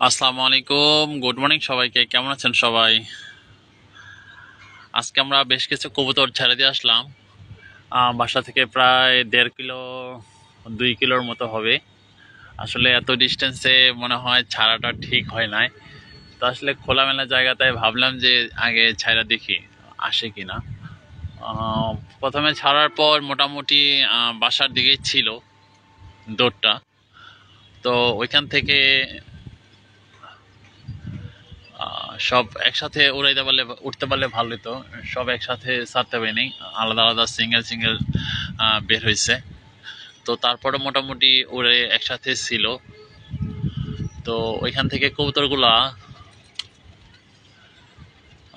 আসসালামু আলাইকুম, good morning সবাইকে। কেমন আছেন সবাই? আজকে আমরা বেশ কিছু কবুতর ছেড়ে দিয়ে আসলাম। বাসা থেকে প্রায় 1.5 কিলো 2 কিলোর মতো হবে। আসলে এত ডিস্টেন্সে মনে হয় ছাড়াটা ঠিক হয় নাই। তো আসলে খোলামেলা জায়গাতে ভাবলাম যে আগে ছাড়া দেখি আসে কিনা। আহ, প্রথমে ছাড়ার পর মোটামুটি বাসার দিকেই ছিল দৌড়টা। তো ওইখান থেকে সব একসাথে উড়াইতে পারলে উঠতে পারলে ভালোই। তো সব একসাথে ছাড়তে পারিনি, আলাদা আলাদা সিঙ্গেল সিঙ্গেল বের হয়েছে। তো তারপরে মোটামুটি উড়ে একসাথে ছিল। তো ওইখান থেকে কবুতরগুলা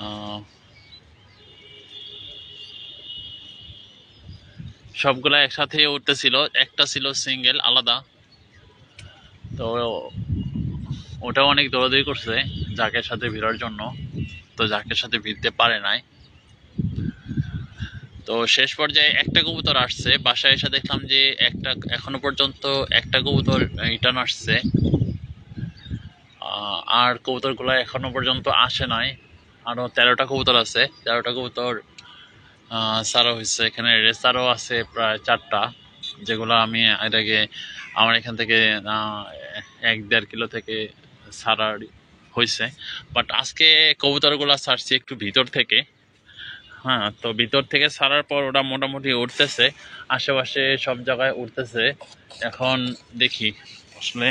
আহ, সবগুলা একসাথে উঠতেছিল, একটা ছিল সিঙ্গেল আলাদা। তো ওটাও অনেক দৌড়াদৌড়ি করছে জাকের সাথে ভিড়ার জন্য। তো জাকের সাথে ভিড়তে পারে নাই। তো শেষ পর্যায়ে একটা কবুতর আসছে, বাসায় এসে দেখলাম যে একটা এখনো পর্যন্ত একটা কবুতর রিটার্ন আসছে। আর কবুতরগুলো এখনো পর্যন্ত আসে নাই। আরো 13টা কবুতর আছে, 13টা কবুতর ছাড়া হয়েছে। এখানে রেসারও আছে প্রায় 4টা, যেগুলো আমি এর আগে আমার এখান থেকে 1-1.5 কিলো থেকে ছাড়া হয়েছে। বাট আজকে কবুতরগুলো ছাড়ছি একটু ভিতর থেকে। হ্যাঁ, তো ভিতর থেকে ছাড়ার পর ওটা মোটামুটি উঠতেছে, আশেপাশে সব জায়গায় উঠতেছে। এখন দেখি আসলে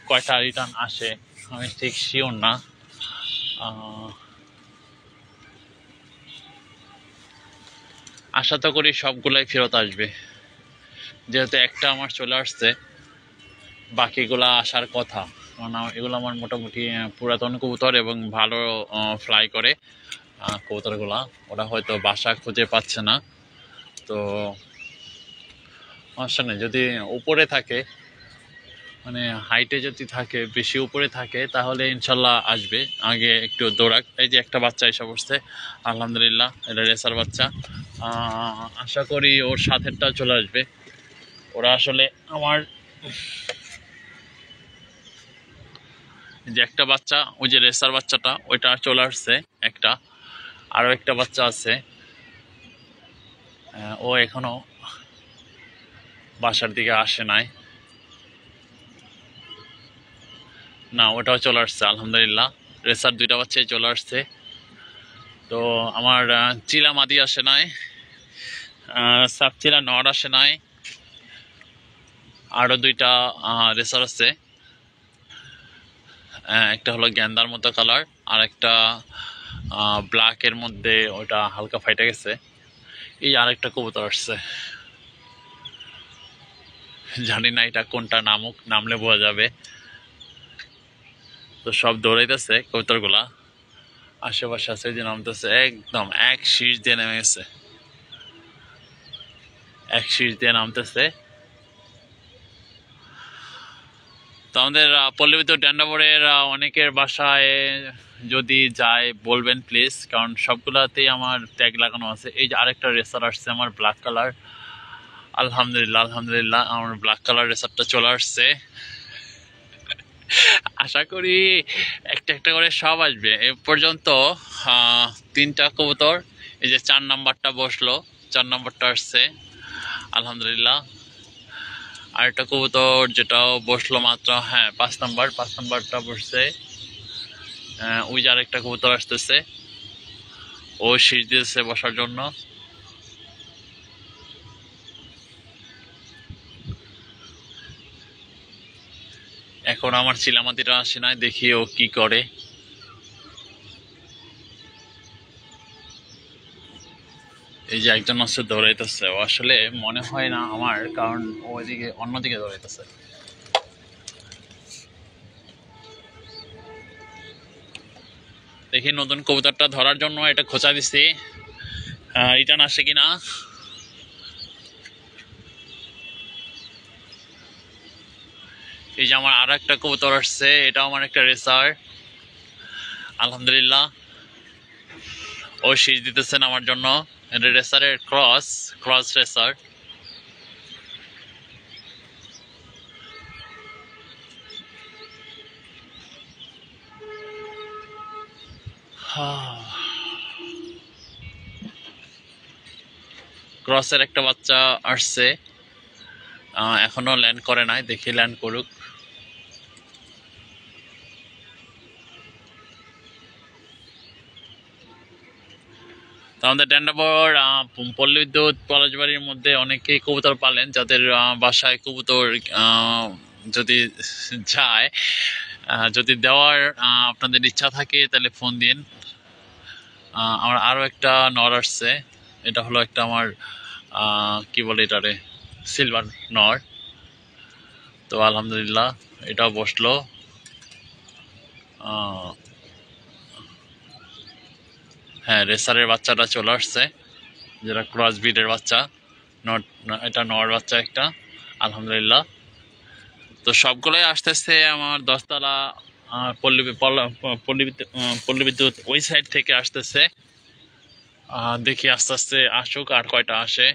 কয়টা রিটার্ন আসে, আমি ঠিক শিওর না। আশা তো করি সবগুলাই ফেরত আসবে, যেহেতু একটা আমার চলে আসছে, বাকিগুলা আসার কথা। কারণ এগুলো আমার মোটামুটি পুরাতন কবুতর এবং ভালো ফ্লাই করে কবুতরগুলা। ওরা হয়তো বাসা খুঁজে পাচ্ছে না। তো সমস্যা নেই, যদি উপরে থাকে, মানে হাইটে যদি থাকে, বেশি উপরে থাকে, তাহলে ইনশাল্লাহ আসবে। আগে একটু দৌড়াক। এই যে একটা বাচ্চা এসে বসছে, আলহামদুলিল্লাহ, এটা রেসার বাচ্চা। আশা করি ওর সাথেরটা চলে আসবে। ওরা আসলে আমার যে একটা বাচ্চা, ওই যে রেসার বাচ্চাটা, ওইটা চলে আসছে একটা। আরো একটা বাচ্চা আছে, ও এখনো বাসার দিকে আসে নাই। না, ওটাও চলে আসছে আলহামদুলিল্লাহ। রেসার 2টা বাচ্চাই চলে আসছে। তো আমার চিলা মাদি আসে নাই, সাপ চিলা নর আসে নাই। আরো 2টা রেসার আছে। একটা হলো গেন্দার মতো কালার, আর একটা ব্ল্যাকের মধ্যে, ওটা হালকা ফাইটে গেছে। এই আরেকটা কবুতর আসছে, জানি না এটা কোনটা নামুক, নামলে বোঝা যাবে। তো সব দৌড়াইতেছে কবুতরগুলা, আশেপাশে আছে যে নামতেছে, একদম এক শীষ দিয়ে নেমে গেছে, এক শীষ দিয়ে নামতেছে। তো আমাদের পল্লবিত ড্যান্ডাবরের অনেকের বাসায় যদি যায় বলবেন প্লিজ, কারণ সবগুলাতেই আমার ট্যাগ লাগানো আছে। এই যে আরেকটা রেসার আসছে আমার ব্ল্যাক কালার, আলহামদুলিল্লাহ আলহামদুলিল্লাহ, আমার ব্ল্যাক কালার রেসারটা চলে আসছে। আশা করি একটা একটা করে সব আসবে। এ পর্যন্ত 3টা কবুতর, এই যে 4 নাম্বারটা বসলো, 4 নাম্বারটা আসছে আলহামদুলিল্লাহ। আরেকটা কবুতর যেটাও বসলো মাত্র, হ্যাঁ 5 নাম্বারটা বসছে। ওই যে আরেকটা কবুতর আসতেছে, ও শীষ দিয়েছে বসার জন্য। এখন আমার চিলামাতিটা আসে নাই, দেখি ও কি করে। এই যে একজন আছে দৌড়াইতেছে, ও আসলে মনে হয় না আমার, কারণ ও ওইদিকে অন্যদিকে দৌড়াইতেছে। দেখি নতুন কবুতরটা ধরার জন্য এটা খোঁচা দিছি, রিটার্ন আসে কিনা। এই যে আমার আর একটা কবুতর আসছে, এটাও আমার একটা রেসার আলহামদুলিল্লাহ। ও শীষ দিতেছেন আমার জন্য। এটা রেসারের ক্রস ক্রস রেসার। ক্রসের একটা বাচ্চা আসছে, এখনো ল্যান্ড করে নাই, দেখি ল্যান্ড করুক। তো আমাদের ড্যান্ডাবর পল্লী বিদ্যুৎ পলাশবাড়ির মধ্যে অনেকেই কবুতর পালেন, যাদের বাসায় কবুতর যদি যায়, যদি দেওয়ার আপনাদের ইচ্ছা থাকে তাহলে ফোন দিন। আমার আরও একটা নর আসছে, এটা হলো একটা আমার কি বলে এটারে, সিলভার নর। তো আলহামদুলিল্লাহ এটাও বসলো। হ্যাঁ, রেসারের বাচ্চাটা চলে আসছে, যেটা ক্রস ব্রিডের বাচ্চা। এটা নর বাচ্চা একটা, আলহামদুলিল্লাহ। তো সবগুলোই আসতেছে আমার 10তলা পল্লী বিদ্যুৎ ওই সাইড থেকে আসতেছে। দেখি আস্তে আস্তে আসুক, আর কয়টা আসে।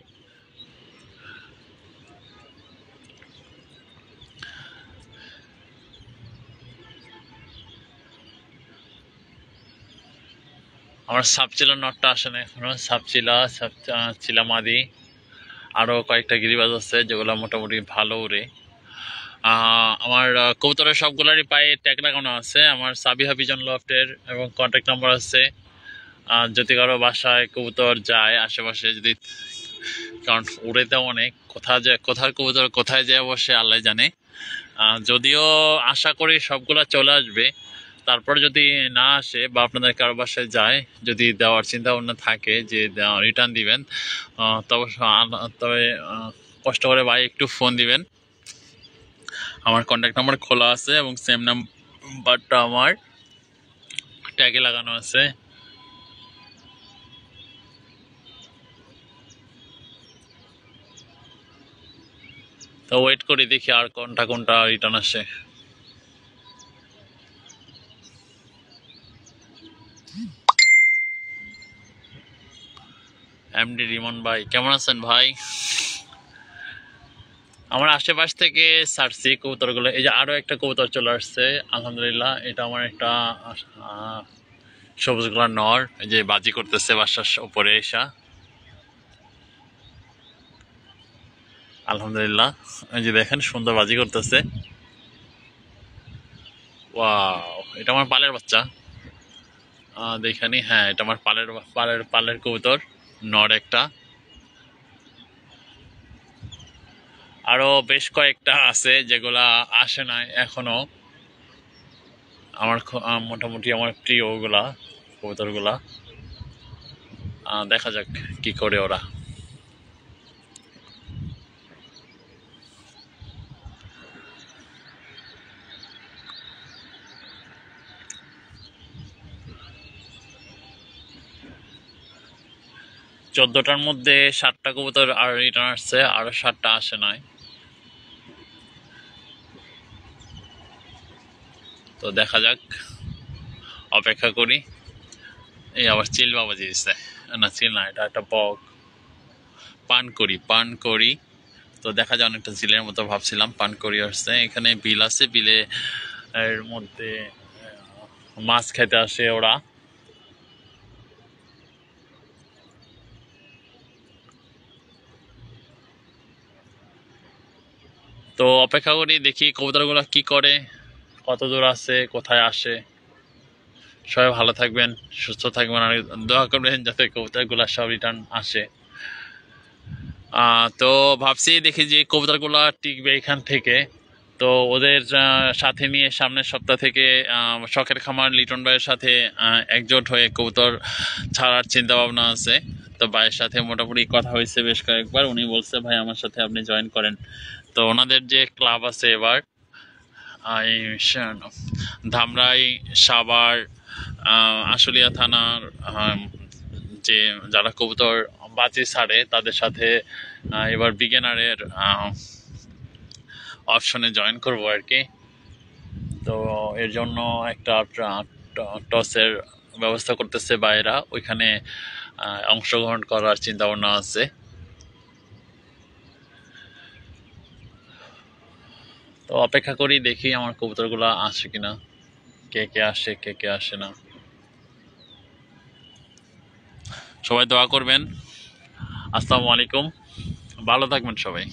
আমার সাপচিলা নটটা আসে না এখনো, চিলা মাদি, আরো কয়েকটা গিরিবাজ আছে যেগুলো মোটামুটি ভালো উড়ে। আমার কবুতরের সবগুলারই পায়ে ট্যাগ লাগানো আছে আমার সাবিহা ভিজন লফটের, এবং কন্ট্যাক্ট নাম্বার আছে। যদি কারো বাসায় কবুতর যায় আশেপাশে, যদি, কারণ উড়ে তো অনেক, কোথার কবুতর কোথায় যায় বসে আল্লাহ জানে। যদিও আশা করি সবগুলা চলে আসবে, তারপর যদি না আসে বা আপনাদের কারো বাসায় যায়, যদি দেওয়ার চিন্তা ভাবনা থাকে যে রিটার্ন দিবেন, তবে কষ্ট করে ভাই একটু ফোন দিবেন। আমার কন্ট্যাক্ট নাম্বার খোলা আছে এবং সেম নাম্বারটা আমার ট্যাগে লাগানো আছে। তো ওয়েট করি, দেখি আর কোনটা রিটার্ন আসে। এমডি রিমন ভাই, কেমন আছেন ভাই? আমার আশেপাশ থেকে ছাড়ছি কবুতরগুলো, এই যে আরো একটা কবুতর চলে আসছে, আলহামদুলিল্লাহ। এটা আমার একটা সবুজ কালার নর, এই যে বাজি করতেছে বাসার উপরে এসা, আলহামদুলিল্লাহ। এই যে দেখেন সুন্দর বাজি করতেছে। ওয়াও, এটা আমার পালের বাচ্চা। দেখানি, হ্যাঁ এটা আমার পালের কবুতর, নর একটা। আরো বেশ কয়েকটা আছে যেগুলা আসে নাই এখনো। আমার মোটামুটি আমার প্রিয় ওগুলা কবুতরগুলা। দেখা যাক কি করে ওরা। চোদ্দটার মধ্যে 7টা কবুতর আর রিটার্ন আসছে, আরো 7টা আসে নাই। তো দেখা যাক, অপেক্ষা করি। এই আবার চিল বাবাজি দিচ্ছে, না চিল না, এটা একটা বক, পান করি। তো দেখা যায় অনেকটা চিলের মতো ভাবছিলাম, পান করি আসছে। এখানে বিল আছে, বিলে এর মধ্যে মাছ খেতে আসে ওরা। তো অপেক্ষা করি, দেখি কবুতরগুলো কি করে, কত দূর আছে, কোথায় আসে। সবাই ভালো থাকবেন, সুস্থ থাকবেন, আর দোয়া করবেন যাতে কবুতরগুলো সব রিটার্ন আসে। তো ভাবছি দেখি যে কবুতরগুলো টিকবে এখান থেকে। তো ওদের সাথে নিয়ে সামনের সপ্তাহ থেকে শখের খামার লিটন ভাইয়ের সাথে একজোট হয়ে কবুতর ছাড়ার চিন্তা ভাবনা আছে। তো ভাইয়ের সাথে মোটামুটি কথা হয়েছে বেশ কয়েকবার, উনি বলছে ভাই আমার সাথে আপনি জয়েন করেন। তো ওনাদের যে ক্লাব আছে এবার ধামরাই, সাভার, আশুলিয়া থানার যে যারা কবুতর বাজি ছাড়ে তাদের সাথে এবার বিগিনারের অপশনে জয়েন করবো আর কি। তো এর জন্য একটা টসের ব্যবস্থা করতেছে বাইরা, ওইখানে অংশগ্রহণ করার চিন্তা ভাবনা আছে। তো অপেক্ষা করি, দেখি আমার কবুতরগুলো আসে কিনা, কে কে আসে কে কে আসে না। সবাই দোয়া করবেন। আসসালামু আলাইকুম, ভালো থাকবেন সবাই।